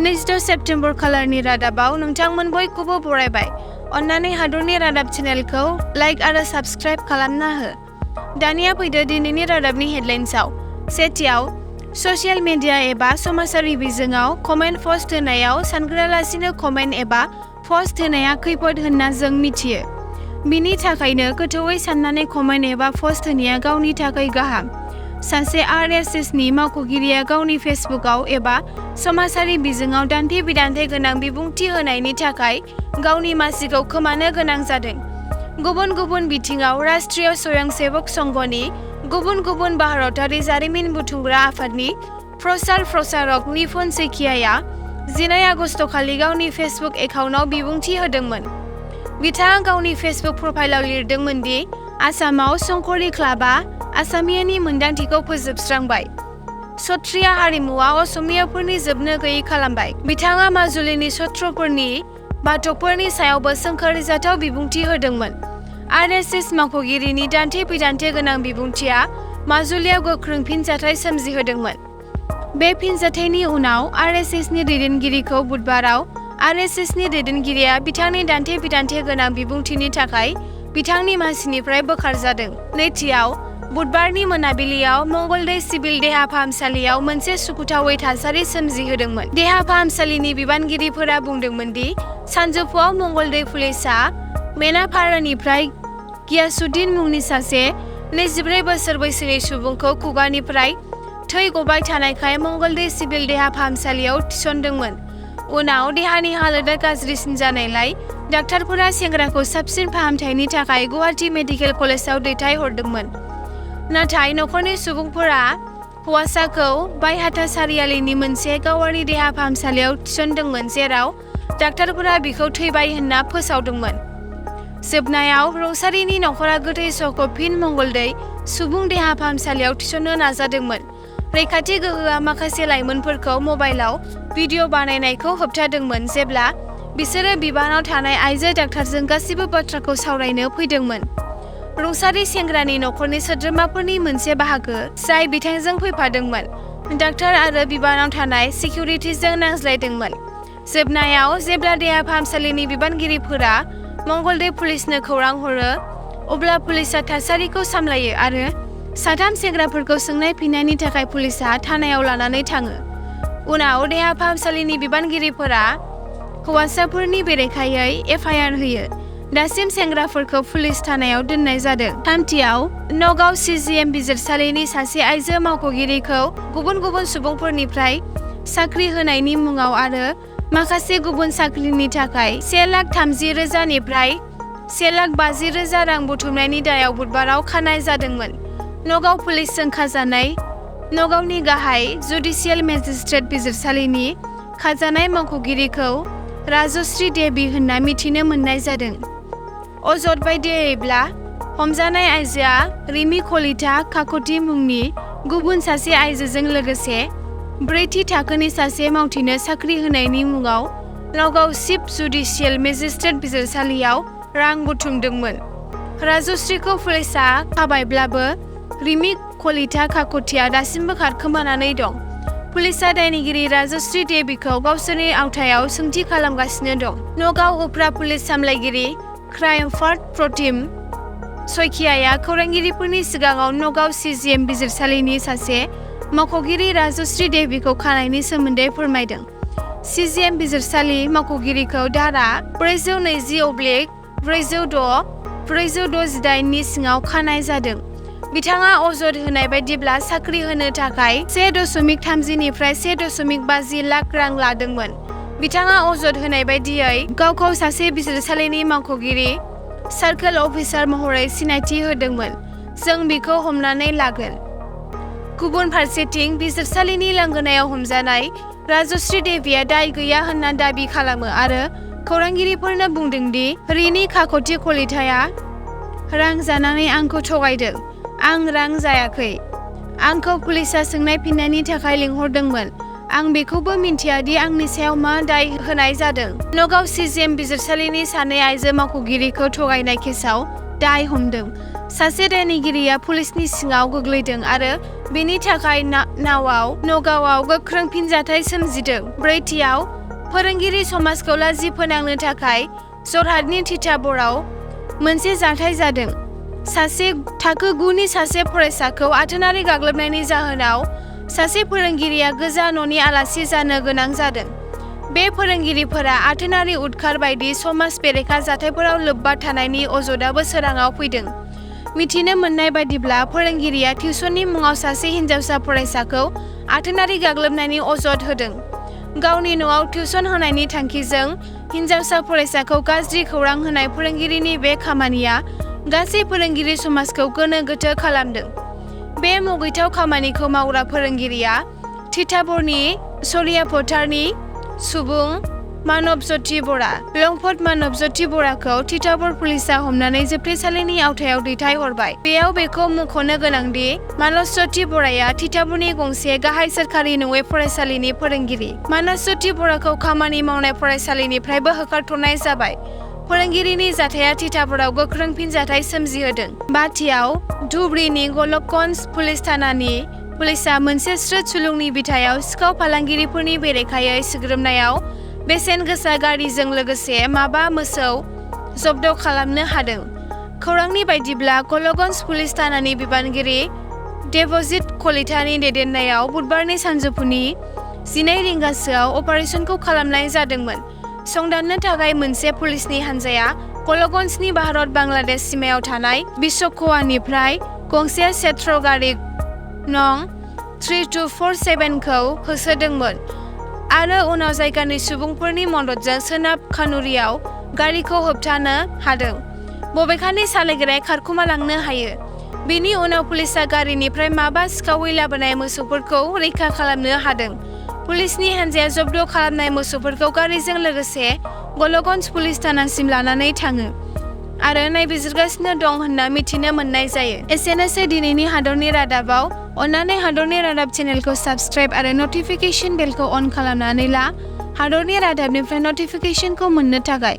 26 September खालारनि रादाबाव नोंथांमोन बयखौबो बरायबाय। अन्नानै हादरनि रादाब चेनेलखौ लाइक आरो साबस्क्राइब खालामना हो। दानिया फैदो दिनैनि रादाबनि हेडलाइन्सआव। सेथियाव, ससियेल मिडिया एबा समाजारि बिजोङाव कमेन्ट पस्ट होनायाव सानग्रोआलासिनो कमेन्ट एबा पस्ट होनाया खैफोद होनना जों मिथियो। बिनि थाखायनो गोथौवै साननानै कमेन्ट एबा पस्ट होनाया गावनि थाखाय गाहाम। सासे आरएसएसनि मावख'गिरिया गावनि फेसबुकआव एबा समाजारि बिजोङाव दान्थे-बिदान्थे गोनां बिबुंथि होनायनि थाखाय गावनि मासिखौ खोमानो गोनां जादों। गुबुन गुबुन बिथिङाव राष्ट्रीय स्वयंसेवक संघनि गुबुन भारतारि जारिमिन बुथुमग्रा आफादनि प्रचार प्रसारक निपुन सैकियाया 12 आगस्तखालि गावनि फेसबुक एकाउन्टआव बिबुंथि होदोंमोन। बिथाङा गावनि फेसबुक प्रफाइलाव लिरदोंमोन दि आसामाव संकरि क्लाबआ आसामियानि मोन्दांथिखौ फोजोबस्रांबाय। सत्रिया हारिमुआ असमियाफोरनि जोबनो गैयै खालामबाय। बिथाङा माजुलिनि सत्रफोरनि बाथौफोरनि सायावबो सोंखारिजाथाव बिबुंथि होदोंमोन। आरएसएस मावख'गिरिनि दान्थे-बिदान्थे गोनां बिबुंथिया माजुलियाव गोख्रों फिनजाथाय सोमजिहोदोंमोन। बे फिनजाथायनि उनाव आरएसएसनि दैदेनगिरिखौ बुधबाराव आरएसएसनि दैदेनगिरिया बिथांनि दान्थे-बिदान्थे गोनां बिबुंथिनि थाखाय बिथांनि मासिनिफ्राय बोखारजादों। नैथियाव, बुधबारनि मोनाबिलियाव मंगलदै सिभिल देहा फाहामसालियाव मोनसे सुखुथावै थासारि सोमजिहोदोंमोन। देहा फाहामसालिनि बिबानगिरिफोरा बुंदोंमोन दि सानजौफुआव मंगलदै पुलिसआ मेनापारानिफ्राय गियासुद्दिन मुंनि सासे 24 बोसोर बैसोनि सुबुंखौ खुगानिफ्राय थै गबाय थानायखाय मंगलदै सिभिल देहा फाहामसालियाव थिसनदोंमोन। उनाव देहानि हालोदआ गाज्रिसिन जानायलाय डाक्टारफोरा सेंग्राखौ साबसिन फाहामथायनि थाखाय गुवाहाटी मेडिकेल कलेजाव दैथायहरदोंमोन। नाथाय नखरनि सुबुंफोरा हौवासाखौ बायहाथा सारियालिनि मोनसे गावारि देहा फाहामसालियाव थिसनदोंमोन, जेराव डाक्टारफोरा बिखौ थैबाय होनना फोसावदोंमोन। जोबनायाव रुंसारिनि नखरा गोथै सहखौ फिन मंगलदै सुबुं देहा फाहामसालियाव थिसननो नाजादोंमोन। रैखाथि गोहोआ माखासे लाइमोनफोरखौ मबाइलाव भिडिअ बानायनायखौ होबथादोंमोन जेब्ला बिसोरो बिबानाव थानाय आइजो डाक्टारजों गासिबो बाथ्राखौ सावरायनो फैदोंमोन। रुंसारि सेंग्रानि नखरनि सोद्रोमाफोरनि मोनसे बाहागो, जाय बिथांजों फैफादोंमोन, डाक्टार आरो बिबानाव थानाय सिकिउरिटिजों नांज्लायदोंमोन। जोबनायाव, जेब्ला देहा फाहामसालिनि बिबानगिरिफोरा मंगलदै पुलिसनो खौरां हरो, अब्ला पुलिसआ थासारिखौ सामलायो आरो साथाम सेंग्राफोरखौ सोंनाय फिननायनि थाखाय पुलिसआ थानायाव लानानै थाङो। उनाव देहा फाहामसालिनि बिबानगिरिफोरा हौवासाफोरनि बेरेखायै एफआइआर होयो। दासिम सेंग्राफोरखौ पुलिस थानायाव दोननाय जादों। थामथियाव, नगाव सिजिएम बिजिरसालिनि सासे आइजो मावख'गिरिखौ गुबुन सुबुंफोरनिफ्राय साख्रि होनायनि मुङाव आरो माखासे गुबुन साख्रिनि थाखाय 1,30,000 निफ्राय 1,50,000 रां बुथुमनायनि दायाव बुधबाराव खानाय जादोंमोन। नगाव पुलिसजों खाजानाय नगावनि गाहाय जुडिसियेल मेजिस्ट्रेट बिजिरसालिनि खाजानाय मावख'गिरिखौ राजश्री देवी होनना मिथिनो मोननाय जादों। अजद बायदियैब्ला, हमजानाय आइजोआ रिमि कलिता काकति मुंनि गुबुन सासे आइजोजों लोगोसे 4थि थाखोनि सासे मावथिनो साख्रि होनायनि मुङाव नगाव चिफ जुडिसियेल मेजिस्ट्रेट बिजिरसालियाव रां बुथुमदोंमोन। राजश्रीखौ पुलिसआ खाबायब्लाबो रिमि कलिता काकतिया दासिमबो खारखोमानानै दं। पुलिसआ दायनिगिरि राजश्री देवीखौ गावसोरनि आवथायाव सोंथि खालामगासिनो दं। नगाव उफ्रा पुलिस सामलायगिरि क्राइम फार्ड प्रतिम सैकियाया खौरांगिरिफोरनि सिगाङाव नगाव सिजिएम बिजिरसालिनि सासे मावख'गिरि राजश्री देवीखौ खानायनि सोमोन्दै फोरमायदों। सिजिएम बिजिरसालि मावख'गिरिखौ धारा 406/406 नि सिङाव खानाय जादों। बिथाङा अजद होनाय बायदिब्ला साख्रि होनो थाखाय 1.30 निफ्राय 1.50 लाख रां लादोंमोन। बिथाङा अजद होनाय बायदियै गावखौ सासे बिजिरसालिनि मावख'गिरि सार्कल अफिसार महरै सिनायथि होदोंमोन। जों बिखौ हमनानै लागोन। गुबुन फारसेथिं, बिजिरसालिनि लांगोनायाव हमजानाय राजश्री देवीया दाय गैया होनना दाबि खालामो आरो खौरांगिरिफोरनो बुंदों दि रिनि काकति कलिताया रां जानानै आंखौ थगायदों। आं रां जायाखै। आंखौ पुलिसआ सोंनाय फिननायनि थाखाय लिंहरदोंमोन। आं बेखौबो मिन्थिया दि आंनि सायाव मा दाय होनाय जादों। नगाव सिजिएम बिजिरसालिनि सानै आइजो मावख'गिरिखौ थगायनाय केसाव दाय हमदों। सासे दायनिगिरिया पुलिसनि सिङाव गोग्लैदों आरो बेनि थाखाय नगावआव गोख्रों फिनजाथाय सोमजिदों। ब्रैथियाव, फोरोंगिरि समाजखौ लाजि फोनांनो थाखाय जरहाटनि तिताबराव मोनसे जाथाय जादों। थाखो 9 नि सासे फरायसाखौ आथोनारि गाग्लोबनायनि जाहोनाव सासे फोरोंगिरिया गोजा न'नि आलासि जानो गोनां जादों। बे फोरोंगिरिफोरा आथोनारि उदखार बायदि समाज बेरेखा जाथायफोराव लोब्बा थानायनि अजदआबो सोराङाव फैदों। मिथिनो मोननाय बायदिब्ला फोरोंगिरिया टिउसननि मुङाव सासे हिनजावसा फरायसाखौ आथोनारि गाग्लोबनायनि अजद होदों। गावनि न'आव टिउसन होनायनि थांखिजों हिनजावसा फरायसाखौ गाज्रि खौरां होनाय फोरोंगिरिनि बे खामानिया गासै फोरोंगिरि समाजखौ गोनो गोथो खालामदों। बे मुगैथाव खामानिखौ मावग्रा फोरोंगिरिया तिताबरनि सरियापथारनि सुबुं मानबज्योति बरा। लंफट मानबज्योति बराखौ तिताबर पुलिसआ हमनानै जोबथेसालिनि आवथायाव दैथायहरबाय। बेयाव बेखौ मुंख'नो गोनांदि मानबज्योति बराया तिताबरनि गंसे गाहाय सोरखारि नङै फरायसालिनि फोरोंगिरि। मानबज्योति बराखौ खामानि मावनाय फरायसालिनिफ्रायबो होखारथ'नाय जाबाय। फोरोंगिरिनि जाथाया तिताबराव गोख्रों फिनजाथाय सोमजिहोदों। बाथियाव, धुबरीनि गलकगन्ज पुलिस थानानि पुलिसआ मोनसे स्रोद सुलुंनि बिथायाव सिखाव फालांगिरिफोरनि बेरेखायै सिग्रोमनायाव बेसेन गोसा गारिजों लोगोसे माबा मोसौ जब्द खालामनो हादों। खौरांनि बायदिब्ला गलकगन्ज पुलिस थानानि बिबानगिरि देबजित कलितानि दैदेननायाव बुधबारनि सानजौफुनि 12 रिंगासोआव अपारेशनखौ खालामनाय जादोंमोन। संदाननो थाखाय मोनसे पुलिसनि हानजाया गलकगन्जनि भारत बांलादेश सिमायाव थानाय बिशकवानिफ्राय गंसे सेट्र गारि नं 3247 खौ होसोदोंमोन आरो उनाव जायगानि सुबुंफोरनि मददजों सोनाब खानुरियाव गारिखौ होबथानो हादों। बबेखानि सालायग्राया खारखोमालांनो हायो। बेनि उनाव पुलिसआ गारिनिफ्राय माबा सिखावै लाबोनाय मोसौफोरखौ रैखा खालामनो हादों। पुलिसनि हानजाया जब्द खालामनाय मोसौफोरखौ गारिजों लोगोसे गलकगन्ज पुलिस थानासिम लानानै थाङो आरो नायबिजिरगासिनो दं होनना मिथिनो मोननाय जायो। एसेनोसै दिनैनि हादरनि रादाबाव। अन्नानै हादरनि रादाब चेनेलखौ साबस्क्राइब आरो नटिफिकेशन बेलखौ अन खालामनानै ला हादरनि रादाबनिफ्राय नटिफिकेशनखौ मोननो थाखाय।